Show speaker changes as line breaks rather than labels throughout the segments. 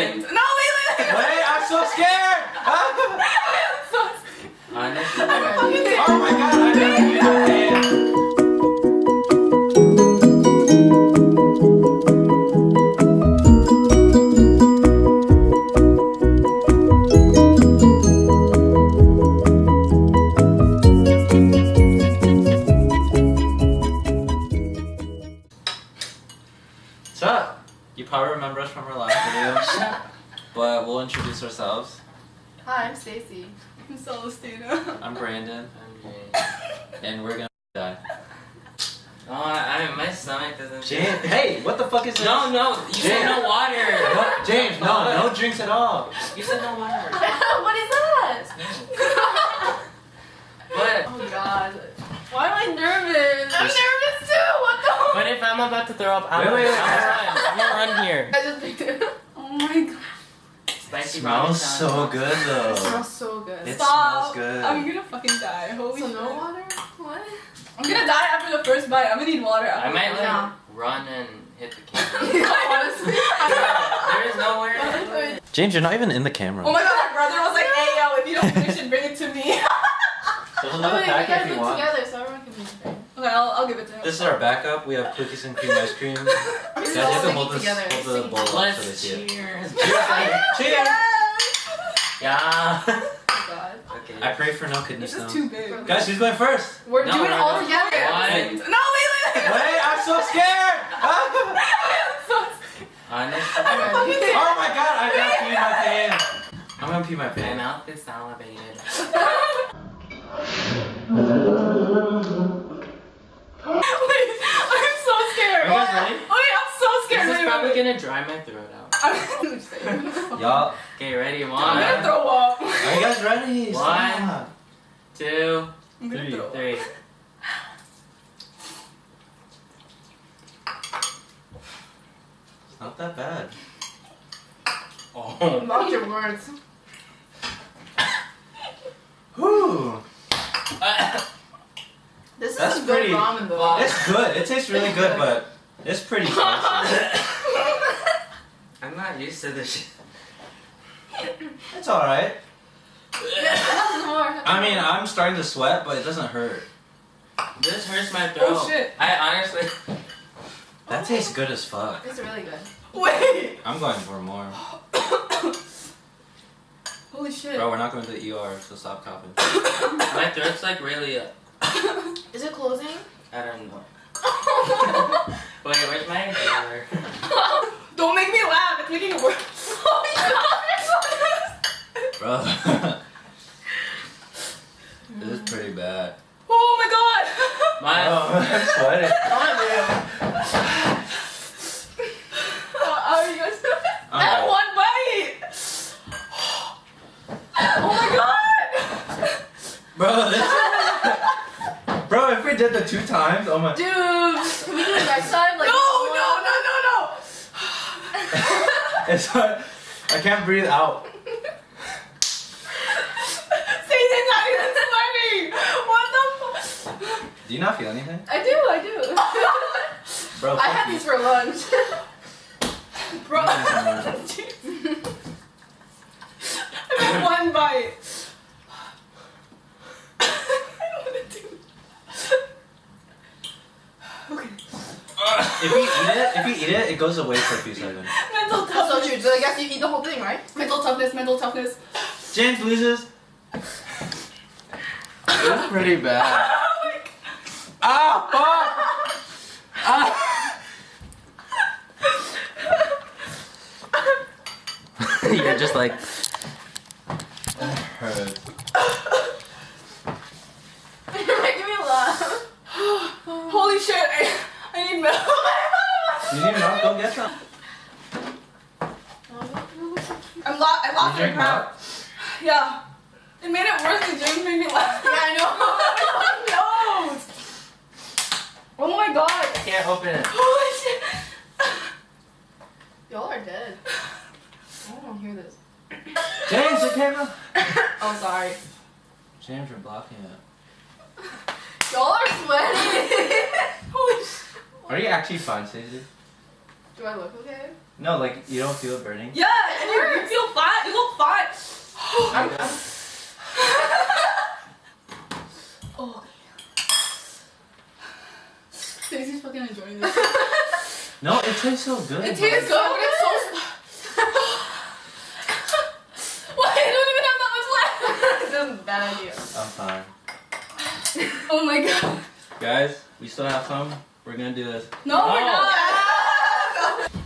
Wait, I'm so scared!
Honestly.
Oh my god, I gotta pee my pants. What's up? You probably remember us from our last video, but we'll introduce ourselves.
Hi, I'm Stacy.
I'm Celestina.
I'm Brandon,
I'm Jay.
and we're gonna die.
Oh, my stomach doesn't.
James, hey, what the fuck is this?
No, you said no water.
No, James, no drinks at all.
You said no water.
What is that?
What?
Oh god. Why am I nervous? I'm
Just-
nervous too! What the
What if I'm about to throw up? I'm
Wait.
gonna run here.
I just picked it.
Oh my god.
Spicy
It smells
ramen
so good
It
though.
smells so good.
It
Stop.
smells good.
I'm gonna fucking die. Holy
So
shit.
no water? What?
I'm gonna die after the first bite. I'm gonna need water after
I might
the
Yeah.
run and hit the camera.
Honestly.
There is nowhere.
James, you're not even in the camera.
Oh my god, my brother was like, hey yo, if you don't finish it, bring it to me.
There's another pack if you want.
Together so everyone can be together.
Okay, I'll give it to him.
This is our backup. We have cookies and cream ice cream. Guys, you have to hold the bowl up so they
Let's
see it.
cheers.
Cheers!
Yeah.
Oh god.
Okay.
I pray for no kidney
This is
stones.
too big.
Guys, who's going first?
We're
No,
doing it
we're
all
not.
together.
Why?
No, wait.
Wait, I'm so scared!
Honestly,
Oh my god, I gotta pee my pants. I'm gonna pee my
my
pants.
mouth is salivated.
Wait, I'm so scared.
Are you guys ready?
Wait, I'm so scared.
This is
Wait,
probably
wait.
gonna dry my throat out.
Y'all,
Okay, ready?
I'm
One,
gonna throw up.
are you guys ready? Stop.
2,
I'm gonna throw up.
3.
It's not that bad.
Oh.
Watch your words.
Whew.
This is
That's
some good
pretty-
ramen though.
It's good. It tastes really good, but it's pretty spicy.
I'm not used to this shit.
It's alright.
More.
I mean, I'm starting to sweat, but it doesn't hurt.
This hurts my throat.
Oh shit.
I honestly.
That tastes good as fuck.
It's really good.
Wait.
I'm going for more.
Holy shit.
Bro, we're not going to the ER, so stop coughing.
My throat's like really.
Is it closing?
I don't know. Wait, where's my inhaler?
Don't make me laugh. It's making it worse.
Bro. This is pretty bad.
Oh my god.
My.
Oh, I'm sweating.
How are you guys doing? I
Okay.
have one bite. Oh my god.
Bro, this Bro, if we did the 2 times, oh my.
Dude, can we do it next time? Like
No.
It's hard. I can't breathe out.
Satan's not even sweating. What the fuck?
Do you not feel anything?
I do.
Bro,
I
fuck
had
you.
these for lunch.
Bro. I have one bite. I don't want to do it. Okay.
If you eat it, it goes away for a few seconds.
Mental
That's so
toughness.
true. So I guess you eat the whole thing, right?
Mental toughness.
James loses. It's pretty bad. Ah, fuck! Ah!
You're just like.
Hurt.
You're making me laugh.
Holy shit. I need milk.
You need milk? Go get some.
I lost
You
my
drink
crowd.
milk?
Yeah. It made it worse than James made me laugh.
Yeah, I know.
No. Oh my god.
I can't open it.
Holy shit.
Y'all are dead. I don't want to hear this.
James, the camera.
Oh, sorry.
James, you're blocking it.
Y'all are sweating.
Holy shit.
Are you actually fine, Stacey?
Do I look okay?
No, like you don't feel it burning.
Yeah, You feel fine? You look fine. Oh. Stacey's fucking enjoying this.
No, it tastes so good.
It tastes good, but it's so.
Why? I don't even have that much left.
This is a bad idea.
I'm fine.
Oh my god.
Guys, we still have some. We're gonna do this.
No, we're not.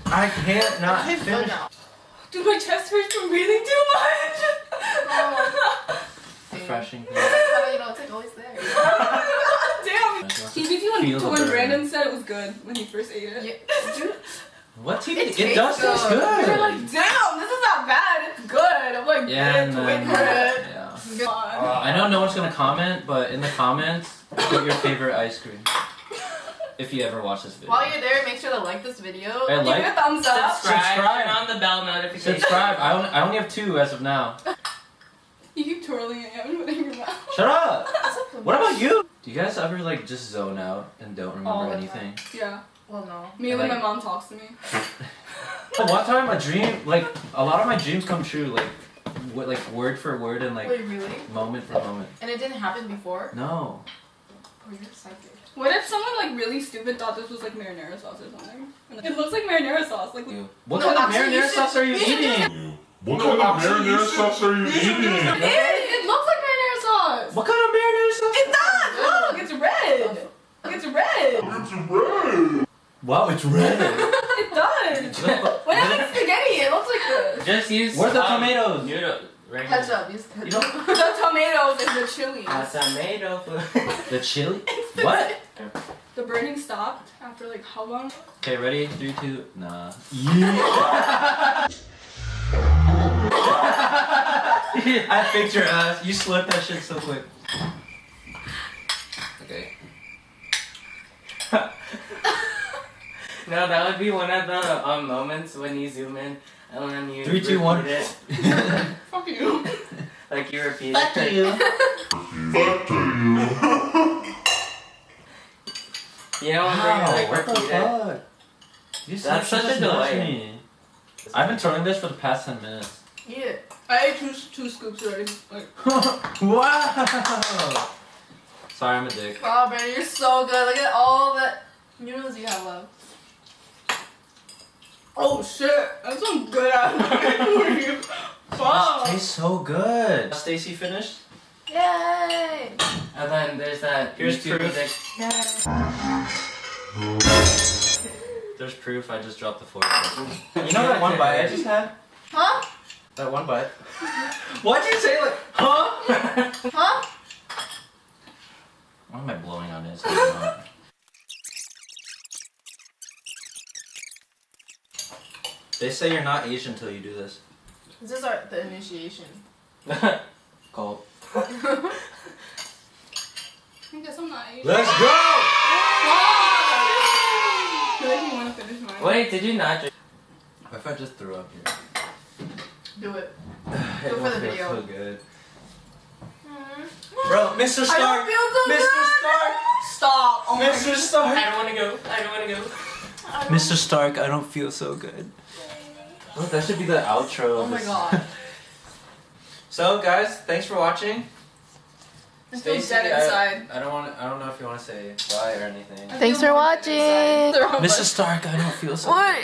I can't not
Tastes good
finish.
now.
Dude, my chest hurts from breathing too much.
Refreshing.
You know, it's like always there.
Damn. TBT when Brandon said it was good when he first ate it.
Yeah. Dude,
What TV?
It
It does
tastes
taste
good.
good.
They're like, damn, this is not bad. It's good. I'm like,
Yeah, and
wait
then,
for it.
yeah.
good.
I know no one's gonna comment, but in the comments, put your favorite ice cream. If you ever watch this video.
While you're there, make sure to like this video.
Hey,
Give
like,
it a thumbs up.
Subscribe.
Turn on the bell notification.
subscribe. I only have 2 as of now.
You keep twirling it. You haven't put it in your mouth.
Shut up. What about you? Do you guys ever like just zone out and don't
All
remember
the time.
anything?
Yeah.
Well, no.
Mainly
Like-
my mom talks to me.
But one time a dream, like a lot of my dreams come true, like word for word and like
Wait, really?
moment for moment.
And it didn't happen before?
No.
Oh, you're psychic.
What if someone like really stupid thought this was like marinara sauce or something? It looks like marinara sauce. Like
What
No,
kind of
actually, you
marinara
should-
sauce are you
you should
eating?
What kind of marinara sauce are you eating?
It looks like marinara sauce.
What kind of marinara sauce?
it does. Look, it's red. It's red.
It's red.
Wow, it's red.
It does. When I make spaghetti, it looks like this.
Just use.
Where's the tomatoes?
Noodle. Regular.
Ketchup. Use
You
ketchup.
don't.
The tomatoes and the chili.
Tomato food.
The chili? What?
The burning stopped after like how long?
Okay, ready? 3, 2, nah. Yeah. I picked your ass. You slipped that shit so quick. Okay.
No, that would be one of the moments when you zoom in and then you
3, 2, 1.
repeat it.
Fuck you.
Like you repeat
Back
it.
to you.
Back to you.
You know when
Wow,
you like
what the
repeat it?
fuck? You
That's
should
such a
just nudge
delay.
me. I've been throwing this for the past 10 minutes.
Eat it.
I ate two scoops already. Like,
Wow! Sorry, I'm a dick.
Wow, Brandon, you're so good. Look at all the noodles you have left.
oh shit, that's some good ass food. Fuck.
This tastes so good. Stacy finished?
Yay!
And then there's that.
Here's
YouTube
proof.
music.
There's proof I just dropped the fork. You know that one bite I just had?
Huh?
That one bite? Why'd you say like, huh?
Huh?
Why am I blowing on this? They say you're not Asian until you do this.
This is the initiation.
Called.
I guess I'm not Asian.
Let's go!
I feel like you want to finish mine.
Wait, did you not drink?
What if I just threw up here?
Do it.
It
for the
won't feel
video.
so good. Bro, Mr.
I
Stark!
don't feel so
Mr.
good.
Stark!
Stop. Oh my
Mr.
God.
Stark!
I don't want to go. I don't want to go.
Mr. Stark, I don't feel so good. Oh, that should be the outro
Oh
of
my
this.
god.
So, guys, thanks for watching.
I feel
Stacy,
dead inside.
I don't know if you want to say bye or anything.
I
Thanks
feel
for
more dead
watching.
inside.
Mr. Stark, I don't feel so
What?